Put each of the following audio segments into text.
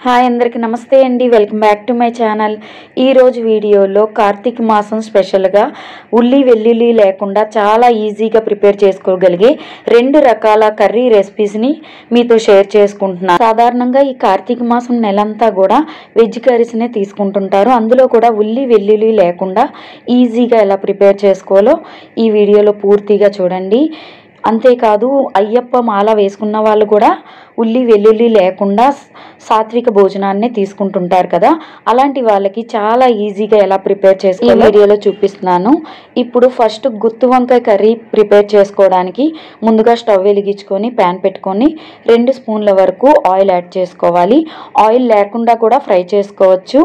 Hi అందరికి నమస్తే అండి. Welcome back to my channel. ఈరోజు వీడియోలో కార్తీక మాసం స్పెషల్గా ఉల్లి వెల్లుల్లి లేకుండా చాలా ఈజీగా ప్రిపేర్ చేసుకోగలిగే 2 రకాల కర్రీ రెసిపీస్ని మీతో షేర్ చేసుకుంటున్నాను. సాధారణంగా ఈ కార్తీక మాసం నెలంతా కూడా వెజ్ కర్రీస్నే తీసుకుంటుంటారు. అందులో కూడా ఉల్లి వెల్లుల్లి లేకుండా ఈజీగా ఎలా ప్రిపేర్ చేసుకోవాలో ఈ వీడియోలో పూర్తిగా చూడండి. అంతేకాదు అయ్యప్ప మాల వేసుకున్న వాళ్ళు కూడా ఉల్లి వెల్లుల్లి లేకుండా సాత్విక భోజనాన్ని తీసుకుంటుంటారు కదా, అలాంటి వాళ్ళకి చాలా ఈజీగా ఎలా ప్రిపేర్ చేసుకోవాలో వీడియోలో చూపిస్తున్నాను. ఇప్పుడు ఫస్ట్ గుత్తి వంకాయ కర్రీ ప్రిపేర్ చేసుకోవడానికి ముందుగా స్టవ్ వెలిగించుకొని ప్యాన్ పెట్టుకొని 2 స్పూన్ల వరకు ఆయిల్ యాడ్ చేసుకోవాలి. ఆయిల్ లేకుండా కూడా ఫ్రై చేసుకోవచ్చు.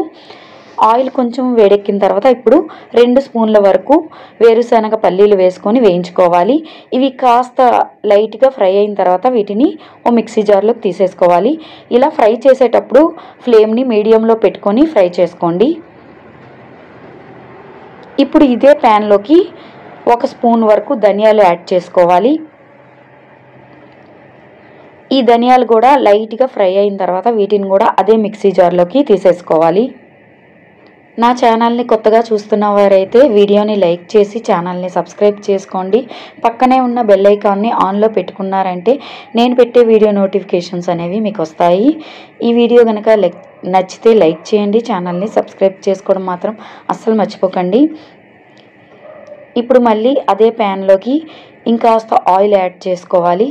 ఆయిల్ కొంచెం వేడెక్కిన తర్వాత ఇప్పుడు 2 స్పూన్ల వరకు వేరుశనగ పల్లీలు వేసుకొని వేయించుకోవాలి. ఇవి కాస్త లైట్గా ఫ్రై అయిన తర్వాత వీటిని ఓ మిక్సీ జార్లోకి తీసేసుకోవాలి. ఇలా ఫ్రై చేసేటప్పుడు ఫ్లేమ్ని మీడియంలో పెట్టుకొని ఫ్రై చేసుకోండి. ఇప్పుడు ఇదే ప్యాన్లోకి 1 స్పూన్ వరకు ధనియాలు యాడ్ చేసుకోవాలి. ఈ ధనియాలు కూడా లైట్గా ఫ్రై అయిన తర్వాత వీటిని కూడా అదే మిక్సీ జార్లోకి తీసేసుకోవాలి. నా ఛానల్ని కొత్తగా చూస్తున్న వారైతే వీడియోని లైక్ చేసి ఛానల్ని సబ్స్క్రైబ్ చేసుకోండి. పక్కనే ఉన్న బెల్ ఐకాన్ని ఆన్లో పెట్టుకున్నారంటే నేను పెట్టే వీడియో నోటిఫికేషన్స్ అనేవి మీకు వస్తాయి. ఈ వీడియో కనుక నచ్చితే లైక్ చేయండి. ఛానల్ని సబ్స్క్రైబ్ చేసుకోవడం మాత్రం అస్సలు మర్చిపోకండి. ఇప్పుడు మళ్ళీ అదే ప్యాన్లోకి ఇంకాస్త ఆయిల్ యాడ్ చేసుకోవాలి.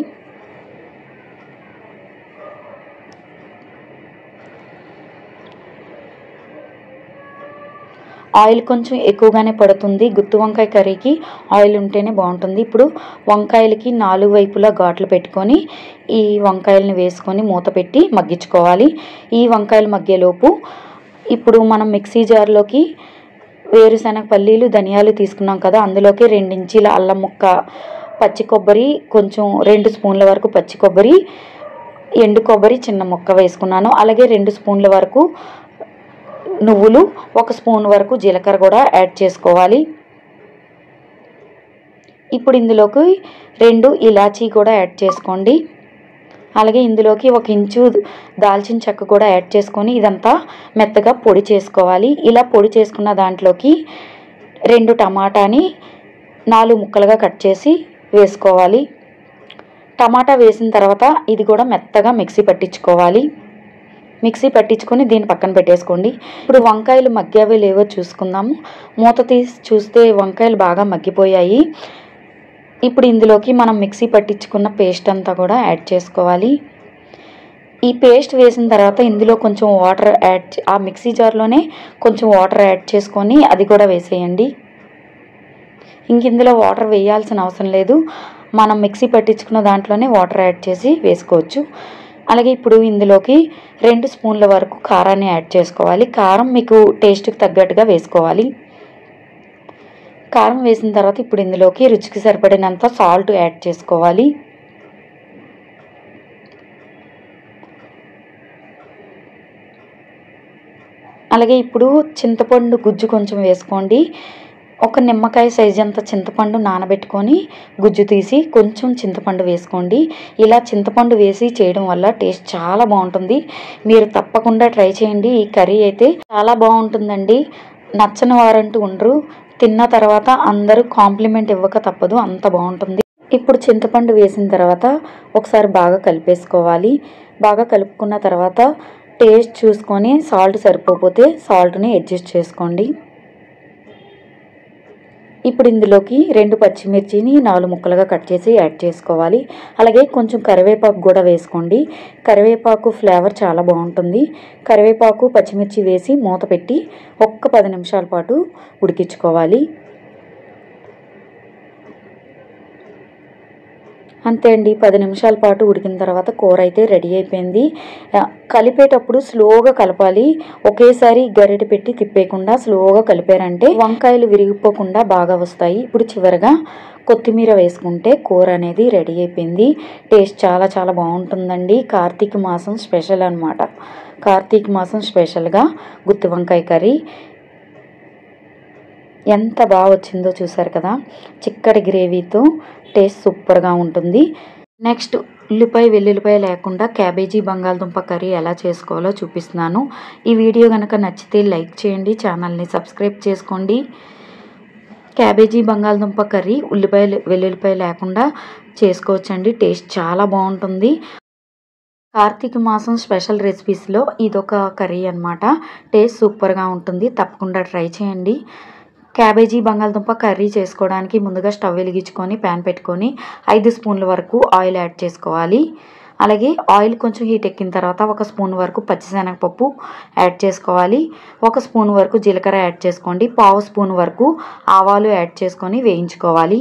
ఆయిల్ కొంచెం ఎక్కువగానే పడుతుంది. గుత్తి వంకాయ కర్రీకి ఆయిల్ ఉంటేనే బాగుంటుంది. ఇప్పుడు వంకాయలకి 4 వైపులా ఘాట్లు పెట్టుకొని ఈ వంకాయలని వేసుకొని మూత పెట్టి మగ్గించుకోవాలి. ఈ వంకాయలు మగ్గేలోపు ఇప్పుడు మనం మిక్సీ జార్లోకి వేరుశనగ పల్లీలు ధనియాలు తీసుకున్నాం కదా, అందులోకి 2 ఇంచీల అల్లం ముక్క, పచ్చి కొబ్బరి కొంచెం 2 స్పూన్ల వరకు పచ్చి కొబ్బరి, ఎండు కొబ్బరి చిన్న ముక్క వేసుకున్నాను. అలాగే 2 స్పూన్ల వరకు నువ్వులు, 1 స్పూన్ వరకు జీలకర్ర కూడా యాడ్ చేసుకోవాలి. ఇప్పుడు ఇందులోకి 2 ఇలాచీ కూడా యాడ్ చేసుకోండి. అలాగే ఇందులోకి 1 ఇంచు దాల్చిన చెక్క కూడా యాడ్ చేసుకొని ఇదంతా మెత్తగా పొడి చేసుకోవాలి. ఇలా పొడి చేసుకున్న దాంట్లోకి 2 టమాటాని 4 ముక్కలుగా కట్ చేసి వేసుకోవాలి. టమాటా వేసిన తర్వాత ఇది కూడా మెత్తగా మిక్సీ పట్టించుకోవాలి. మిక్సీ పట్టించుకొని దీన్ని పక్కన పెట్టేసుకోండి. ఇప్పుడు వంకాయలు మగ్గావో లేవో చూసుకుందాము. మూత తీసి చూస్తే వంకాయలు బాగా మగ్గిపోయాయి. ఇప్పుడు ఇందులోకి మనం మిక్సీ పట్టించుకున్న పేస్ట్ అంతా కూడా యాడ్ చేసుకోవాలి. ఈ పేస్ట్ వేసిన తర్వాత ఇందులో కొంచెం వాటర్ ఆ మిక్సీ జార్లోనే కొంచెం వాటర్ యాడ్ చేసుకొని అది కూడా వేసేయండి. ఇందులో వాటర్ వేయాల్సిన అవసరం లేదు. మనం మిక్సీ పట్టించుకున్న దాంట్లోనే వాటర్ యాడ్ చేసి వేసుకోవచ్చు. అలాగే ఇప్పుడు ఇందులోకి 2 స్పూన్ల వరకు కారాన్ని యాడ్ చేసుకోవాలి. కారం మీకు టేస్ట్కి తగ్గట్టుగా వేసుకోవాలి. కారం వేసిన తర్వాత ఇప్పుడు ఇందులోకి రుచికి సరిపడినంత సాల్ట్ యాడ్ చేసుకోవాలి. అలాగే ఇప్పుడు చింతపండు గుజ్జు కొంచెం వేసుకోండి. 1 నిమ్మకాయ సైజ్ అంత చింతపండు నానబెట్టుకొని గుజ్జు తీసి కొంచెం చింతపండు వేసుకోండి. ఇలా చింతపండు వేసి చేయడం వల్ల టేస్ట్ చాలా బాగుంటుంది. మీరు తప్పకుండా ట్రై చేయండి. ఈ కర్రీ అయితే చాలా బాగుంటుందండి. నచ్చని వారంటూ ఉండరు. తిన్న తర్వాత అందరూ కాంప్లిమెంట్ ఇవ్వక తప్పదు, అంత బాగుంటుంది. ఇప్పుడు చింతపండు వేసిన తర్వాత ఒకసారి బాగా కలిపేసుకోవాలి. బాగా కలుపుకున్న తర్వాత టేస్ట్ చూసుకొని సాల్ట్ సరిపోతే సాల్ట్ని అడ్జస్ట్ చేసుకోండి. ఇప్పుడు ఇందులోకి 2 పచ్చిమిర్చిని 4 ముక్కలుగా కట్ చేసి యాడ్ చేసుకోవాలి. అలాగే కొంచెం కరివేపాకు కూడా వేసుకోండి. కరివేపాకు ఫ్లేవర్ చాలా బాగుంటుంది. కరివేపాకు పచ్చిమిర్చి వేసి మూత పెట్టి 10 నిమిషాల పాటు ఉడికించుకోవాలి. అంతే అండి, 10 నిమిషాల పాటు ఉడికిన తర్వాత కూర అయితే రెడీ అయిపోయింది. కలిపేటప్పుడు స్లోగా కలపాలి. ఒకేసారి గరిటె పెట్టి తిప్పేయకుండా స్లోగా కలిపారంటే వంకాయలు విరిగిపోకుండా బాగా వస్తాయి. ఇప్పుడు చివరగా కొత్తిమీర వేసుకుంటే కూర అనేది రెడీ అయిపోయింది. టేస్ట్ చాలా చాలా బాగుంటుందండి. కార్తీక మాసం స్పెషల్ అన్నమాట. కార్తీక మాసం స్పెషల్గా గుత్తి వంకాయ కర్రీ ఎంత బాగా వచ్చిందో చూసారు కదా. చిక్కటి గ్రేవీతో టేస్ట్ సూపర్గా ఉంటుంది. నెక్స్ట్ ఉల్లిపాయ వెల్లుల్లిపాయ లేకుండా క్యాబేజీ బంగాళదుంప కర్రీ ఎలా చేసుకోవాలో చూపిస్తున్నాను. ఈ వీడియో కనుక నచ్చితే లైక్ చేయండి, ఛానల్ని సబ్స్క్రైబ్ చేసుకోండి. క్యాబేజీ బంగాళదుంప కర్రీ ఉల్లిపాయ వెల్లుల్లిపాయ లేకుండా చేసుకోవచ్చండి. టేస్ట్ చాలా బాగుంటుంది. కార్తీక మాసం స్పెషల్ రెసిపీస్లో ఇదొక కర్రీ అన్నమాట. టేస్ట్ సూపర్గా ఉంటుంది. తప్పకుండా ట్రై చేయండి. క్యాబేజీ బంగాళదుంప కర్రీ చేసుకోవడానికి ముందుగా స్టవ్ వెలిగించుకొని ప్యాన్ పెట్టుకొని 5 స్పూన్ల వరకు ఆయిల్ యాడ్ చేసుకోవాలి. అలాగే ఆయిల్ కొంచెం హీట్ ఎక్కిన తర్వాత 1 స్పూన్ వరకు పచ్చిశనగపప్పు యాడ్ చేసుకోవాలి. 1 స్పూన్ వరకు జీలకర్ర యాడ్ చేసుకోండి. 1/2 స్పూన్ వరకు ఆవాలు యాడ్ చేసుకొని వేయించుకోవాలి.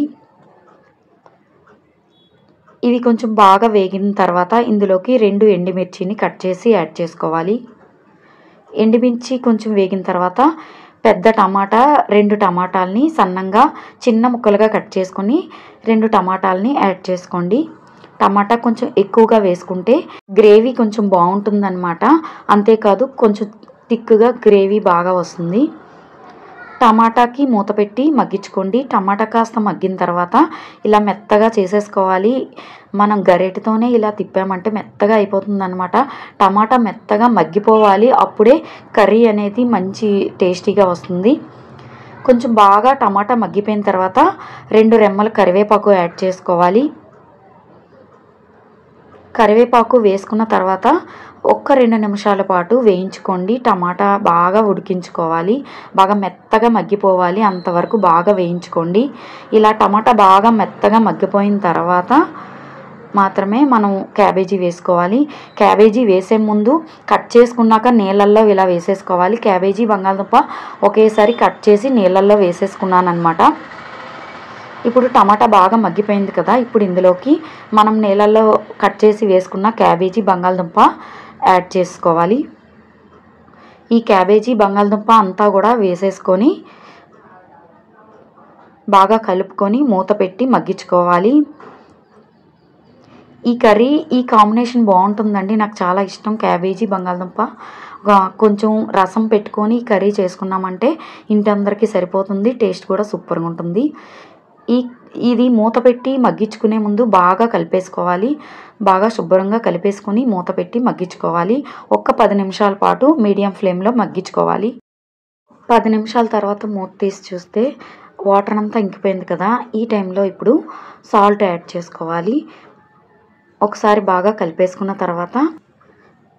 ఇవి కొంచెం బాగా వేగిన తర్వాత ఇందులోకి 2 ఎండుమిర్చిని కట్ చేసి యాడ్ చేసుకోవాలి. ఎండుమిర్చి కొంచెం వేగిన తర్వాత పెద్ద టమాటా 2 టమాటాలని సన్నంగా చిన్న ముక్కలుగా కట్ చేసుకొని 2 టమాటాలని యాడ్ చేసుకోండి. టమాటా కొంచెం ఎక్కువగా వేసుకుంటే గ్రేవీ కొంచెం బాగుంటుందన్నమాట. అంతేకాదు కొంచెం థిక్గా గ్రేవీ బాగా వస్తుంది. టమాటాకి మూత పెట్టి మగ్గించుకోండి. టమాటా కాస్త మగ్గిన తర్వాత ఇలా మెత్తగా చేసేసుకోవాలి. మనం గరిటెతోనే ఇలా తిప్పామంటే మెత్తగా అయిపోతుందన్నమాట. టమాటా మెత్తగా మగ్గిపోవాలి. అప్పుడే కర్రీ అనేది మంచి టేస్టీగా వస్తుంది. కొంచెం బాగా టమాటా మగ్గిపోయిన తర్వాత 2 రెమ్మల కరివేపాకు యాడ్ చేసుకోవాలి. కరివేపాకు వేసుకున్న తర్వాత 1-2 నిమిషాల పాటు వేయించుకోండి. టమాటా బాగా ఉడికించుకోవాలి. బాగా మెత్తగా మగ్గిపోవాలి. అంతవరకు బాగా వేయించుకోండి. ఇలా టమాటా బాగా మెత్తగా మగ్గిపోయిన తర్వాత మాత్రమే మనం క్యాబేజీ వేసుకోవాలి. క్యాబేజీ వేసే ముందు కట్ చేసుకున్నాక నీళ్ళల్లో ఇలా వేసేసుకోవాలి. క్యాబేజీ బంగాళదుంప ఒకేసారి కట్ చేసి నీళ్ళల్లో వేసేసుకున్నాను అన్నమాట. ఇప్పుడు టమాటా బాగా మగ్గిపోయింది కదా. ఇప్పుడు ఇందులోకి మనం నీళ్ళల్లో కట్ చేసి వేసుకున్న క్యాబేజీ బంగాళదుంప యాడ్ చేసుకోవాలి. ఈ క్యాబేజీ బంగాళదుంప అంతా కూడా వేసేసుకొని బాగా కలుపుకొని మూత పెట్టి మగ్గించుకోవాలి. ఈ కర్రీ ఈ కాంబినేషన్ బాగుంటుందండి. నాకు చాలా ఇష్టం క్యాబేజీ బంగాళదుంప. కొంచెం రసం పెట్టుకొని కర్రీ చేసుకున్నామంటే ఇంటి అందరికీ సరిపోతుంది. టేస్ట్ కూడా సూపర్గా ఉంటుంది. ఇది మూత పెట్టి మగ్గించుకునే ముందు బాగా కలిపేసుకోవాలి. బాగా శుభ్రంగా కలిపేసుకొని మూత పెట్టి మగ్గించుకోవాలి. 10 నిమిషాల పాటు మీడియం ఫ్లేమ్లో మగ్గించుకోవాలి. 10 నిమిషాల తర్వాత మూత తీసి చూస్తే వాటర్ అంతా ఇంకిపోయింది కదా. ఈ టైంలో ఇప్పుడు సాల్ట్ యాడ్ చేసుకోవాలి. ఒకసారి బాగా కలిపేసుకున్న తర్వాత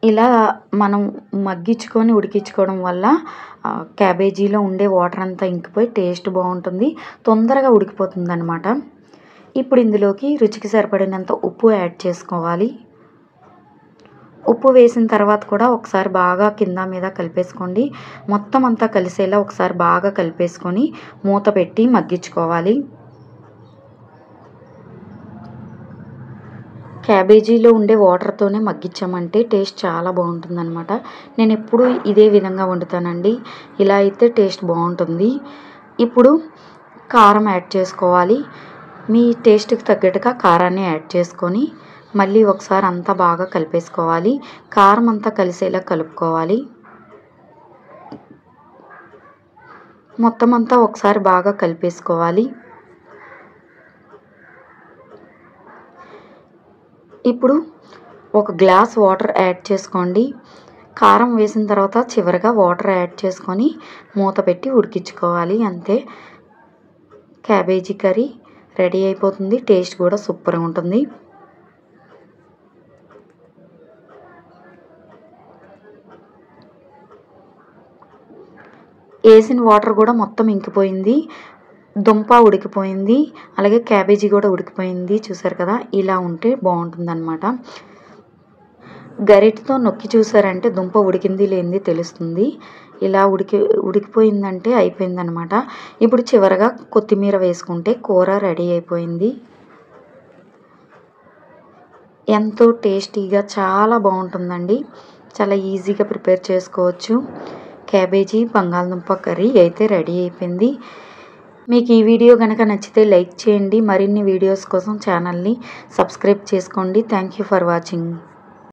ఇలా మనం మగ్గించుకొని ఉడికించుకోవడం వల్ల క్యాబేజీలో ఉండే వాటర్ అంతా ఇంకిపోయి టేస్ట్ బాగుంటుంది. తొందరగా ఉడికిపోతుంది అన్నమాట. ఇప్పుడు ఇందులోకి రుచికి సరిపడినంత ఉప్పు యాడ్ చేసుకోవాలి. ఉప్పు వేసిన తర్వాత కూడా ఒకసారి బాగా కింద మీద కలిపేసుకోండి. మొత్తం అంతా కలిసేలా ఒకసారి బాగా కలిపేసుకొని మూత పెట్టి మగ్గించుకోవాలి. క్యాబేజీలో ఉండే వాటర్తోనే మగ్గించామంటే టేస్ట్ చాలా బాగుంటుందన్నమాట. నేను ఎప్పుడు ఇదే విధంగా వండుతానండి. ఇలా అయితే టేస్ట్ బాగుంటుంది. ఇప్పుడు కారం యాడ్ చేసుకోవాలి. మీ టేస్ట్కి తగ్గట్టుగా కారాన్ని యాడ్ చేసుకొని మళ్ళీ ఒకసారి అంతా బాగా కలిపేసుకోవాలి. కారం అంతా కలిసేలా కలుపుకోవాలి. మొత్తం అంతా ఒకసారి బాగా కలిపేసుకోవాలి. ఇప్పుడు 1 గ్లాస్ వాటర్ యాడ్ చేసుకోండి. కారం వేసిన తర్వాత చివరిగా వాటర్ యాడ్ చేసుకొని మూత పెట్టి ఉడికించుకోవాలి. అంతే, క్యాబేజీ కర్రీ రెడీ అయిపోతుంది. టేస్ట్ కూడా సూపర్గా ఉంటుంది. వేసిన వాటర్ కూడా మొత్తం ఇంకిపోయింది. దుంప ఉడికిపోయింది. అలాగే క్యాబేజీ కూడా ఉడికిపోయింది. చూసారు కదా. ఇలా ఉంటే బాగుంటుందన్నమాట. గరిటెతో నొక్కి చూసారంటే దుంప ఉడికింది లేనిది తెలుస్తుంది. ఇలా ఉడికిపోయిందంటే అయిపోయిందనమాట. ఇప్పుడు చివరగా కొత్తిమీర వేసుకుంటే కూర రెడీ అయిపోయింది. ఎంతో టేస్టీగా చాలా బాగుంటుందండి. చాలా ఈజీగా ప్రిపేర్ చేసుకోవచ్చు. క్యాబేజీ బంగాళదుంప కర్రీ అయితే రెడీ అయిపోయింది. మీకు ఈ వీడియో కనుక నచ్చితే లైక్ చేయండి. మరిన్ని వీడియోస్ కోసం ఛానల్ని సబ్స్క్రైబ్ చేసుకోండి. Thank you for watching.